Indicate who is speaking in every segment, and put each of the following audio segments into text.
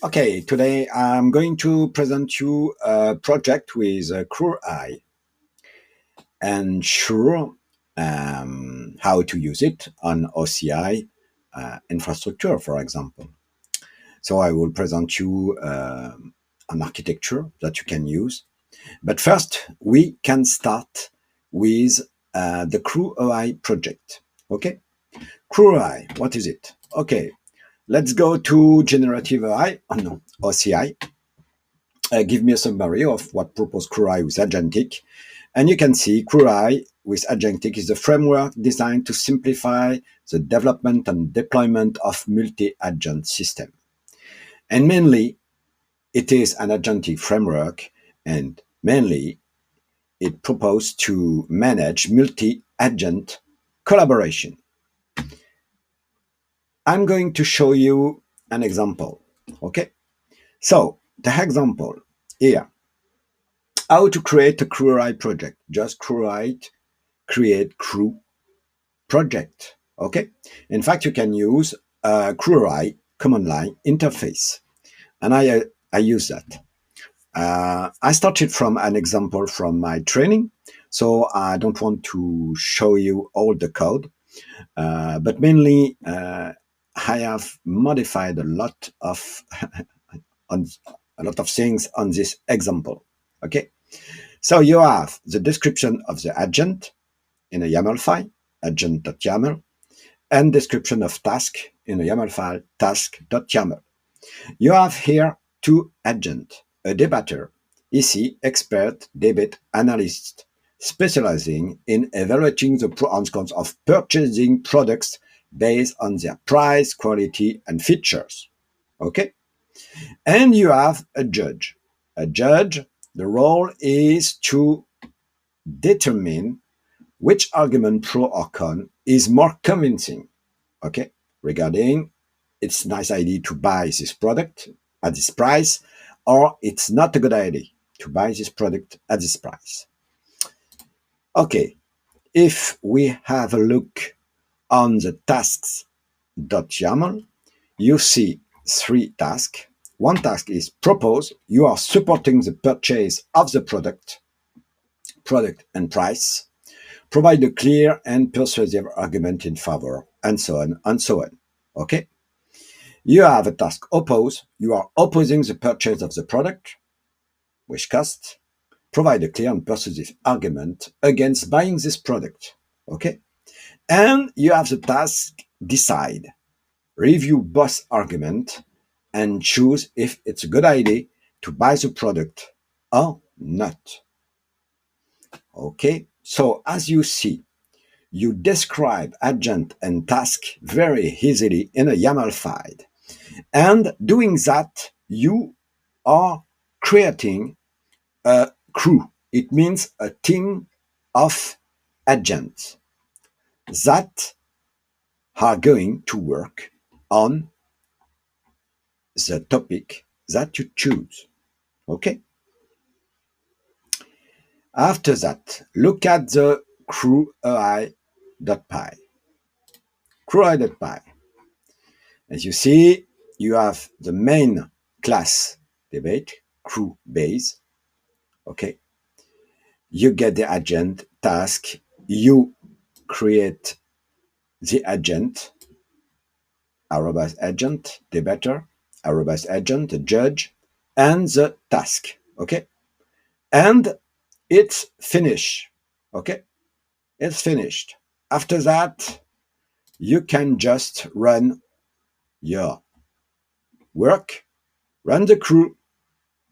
Speaker 1: Okay, today I'm going to present you a project with CrewAI and how to use it on OCI infrastructure, for example. So I will present you an architecture that you can use. But first, we can start with the CrewAI project. Okay, CrewAI, what is it? Okay, let's go to generative AI, no, OCI. Give me a summary of what proposed CrewAI with agentic. And you can see CrewAI with agentic is a framework designed to simplify the development and deployment of multi-agent system. And mainly, it is an agentic framework, and mainly it proposed to manage multi-agent collaboration. I'm going to show you an example. Okay, so the example here. How to create a CrewAI project? Just create Crew project. Okay. In fact, you can use a CrewAI command line interface, and I use that. I started from an example from my training, so I don't want to show you all the code, but mainly I have modified a lot of things on this example. Okay. So you have the description of the agent in a YAML file, agent.yaml, and description of task in a YAML file, task.yaml. You have here two agents, a debater, EC, expert, debit, analyst, specializing in evaluating the pros and cons of purchasing products based on their price, quality, and features. Okay? And you have a judge. A judge, the role is to determine which argument, pro or con, is more convincing, okay, regarding it's a nice idea to buy this product at this price, or it's not a good idea to buy this product at this price. Okay, if we have a look on the tasks.yaml, you see three tasks. One task is propose. You are supporting the purchase of the product and price. Provide a clear and persuasive argument in favor, and so on and so on. Okay? You have a task oppose. You are opposing the purchase of the product, which cost. Provide a clear and persuasive argument against buying this product. Okay? And you have the task decide. Review both arguments and choose if it's a good idea to buy the product or not. Okay? So as you see, you describe agent and task very easily in a YAML file. And doing that, you are creating a crew. It means a team of agents that are going to work on the topic that you choose. Okay? After that, look at the CrewAI.py. CrewAI.py. As you see, you have the main class debate, crew base. Okay. You get the agent task. You create the agent, arrobas agent, debater, arrobas agent, the judge, and the task. Okay. And it's finished. Okay. It's finished. After that, you can just run your work, run the crew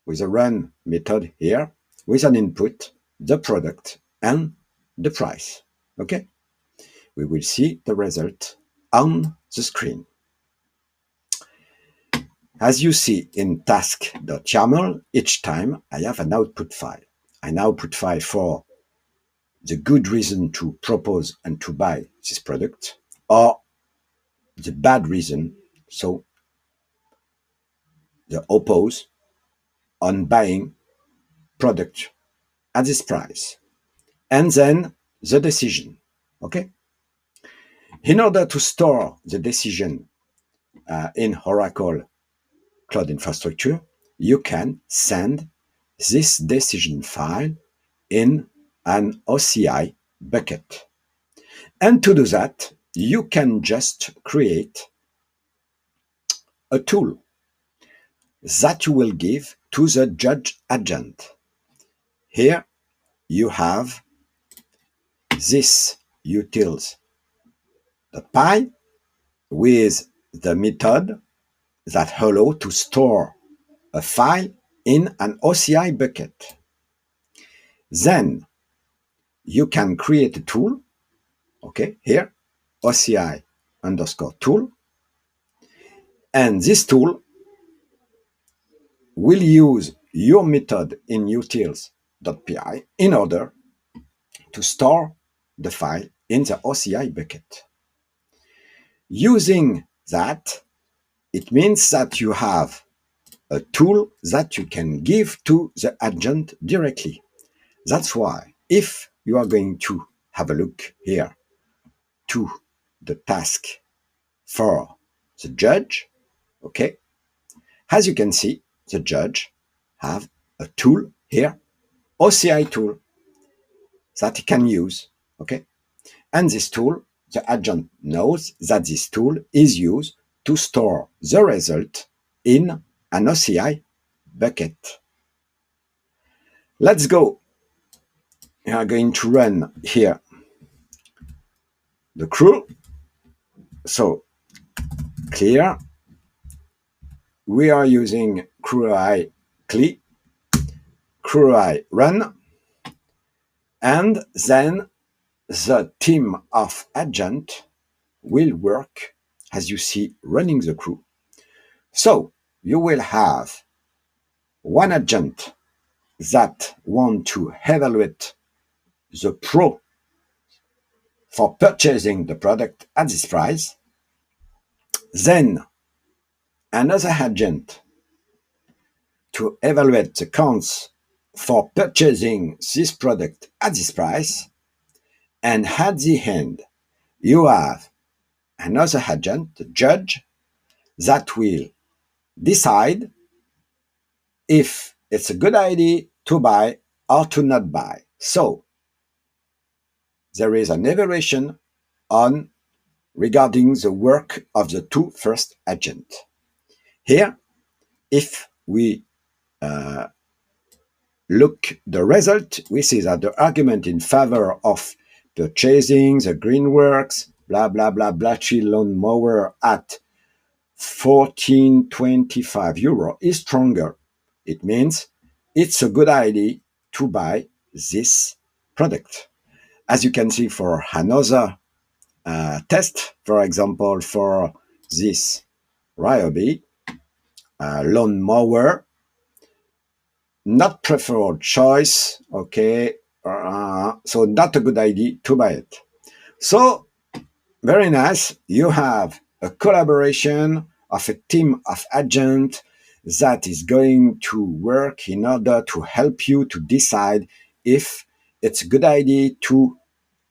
Speaker 1: with a run method here, with an input, the product, and the price. Okay? We will see the result on the screen. As you see in task.yaml, each time I have an output file. An output file for the good reason to propose and to buy this product, or the bad reason, so the oppose on buying product at this price, and then the decision. Okay? In order to store the decision in Oracle cloud infrastructure, you can send this decision file in an OCI bucket. And to do that, you can just create a tool that you will give to the judge agent. Here you have this utils.py with the method that allow to store a file in an OCI bucket. Then you can create a tool, okay, here, OCI underscore tool, and this tool will use your method in utils.py in order to store the file in the OCI bucket. Using that, it means that you have a tool that you can give to the agent directly. That's why if you are going to have a look here to the task for the judge, okay, as you can see, the judge have a tool here, OCI tool, that he can use, okay? And this tool, the agent knows that this tool is used to store the result in an OCI bucket. Let's go. We are going to run here the crew. So clear. We are using CrewAI CLI, CrewAI run, and then the team of agent will work, as you see, running the crew. So you will have one agent that want to evaluate the pro for purchasing the product at this price. Then another agent to evaluate the cons for purchasing this product at this price. And at the end, you have another agent, the judge, that will decide if it's a good idea to buy or to not buy. So there is an evaluation on regarding the work of the two first agents. Here, if we look the result, we see that the argument in favor of purchasing the Greenworks, blah, blah, blah, Blatchy lawn mower at 14.25 euro is stronger. It means it's a good idea to buy this product. As you can see for another test, for example, for this Ryobi lawn mower, not preferred choice, okay, so not a good idea to buy it. So very nice, you have a collaboration of a team of agents that is going to work in order to help you to decide if it's a good idea to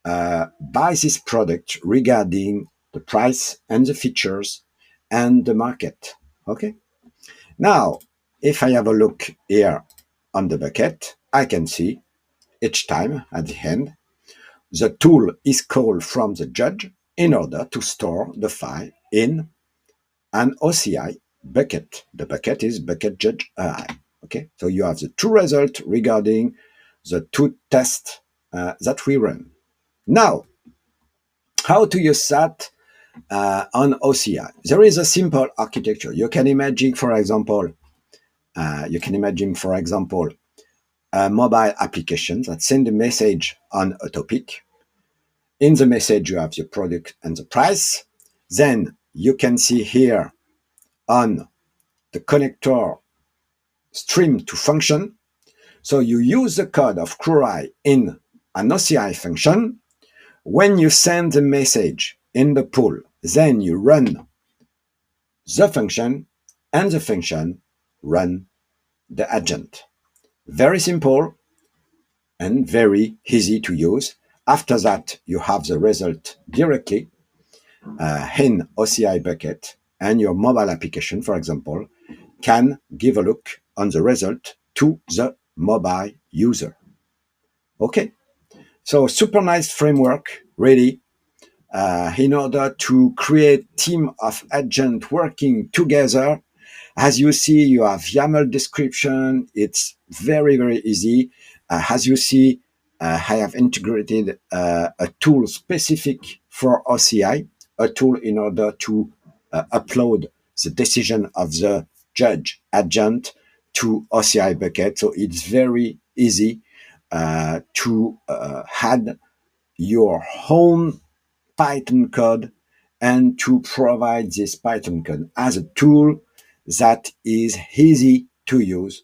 Speaker 1: buy this product regarding the price and the features and the market, okay? Now, if I have a look here on the bucket, I can see each time at the end, the tool is called from the judge in order to store the file in an OCI bucket. The bucket is bucket judge AI. Okay, so you have the two results regarding the two tests that we run. Now, how to use that on OCI? There is a simple architecture. You can imagine, for example, a mobile application that send a message on a topic. In the message, you have the product and the price. Then you can see here on the connector stream to function. So you use the code of CrewAI in an OCI function. When you send the message in the pool, then you run the function, and the function run the agent. Very simple and very easy to use. After that, you have the result directly in OCI bucket, and your mobile application, for example, can give a look on the result to the mobile user. Okay, so super nice framework, really, in order to create team of agents working together. As you see, you have YAML description. It's very, very easy. As you see, I have integrated a tool specific for OCI, a tool in order to upload the decision of the judge agent to OCI bucket. So it's very easy to add your own Python code and to provide this Python code as a tool that is easy to use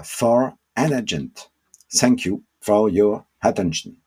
Speaker 1: for an agent. Thank you for your attention.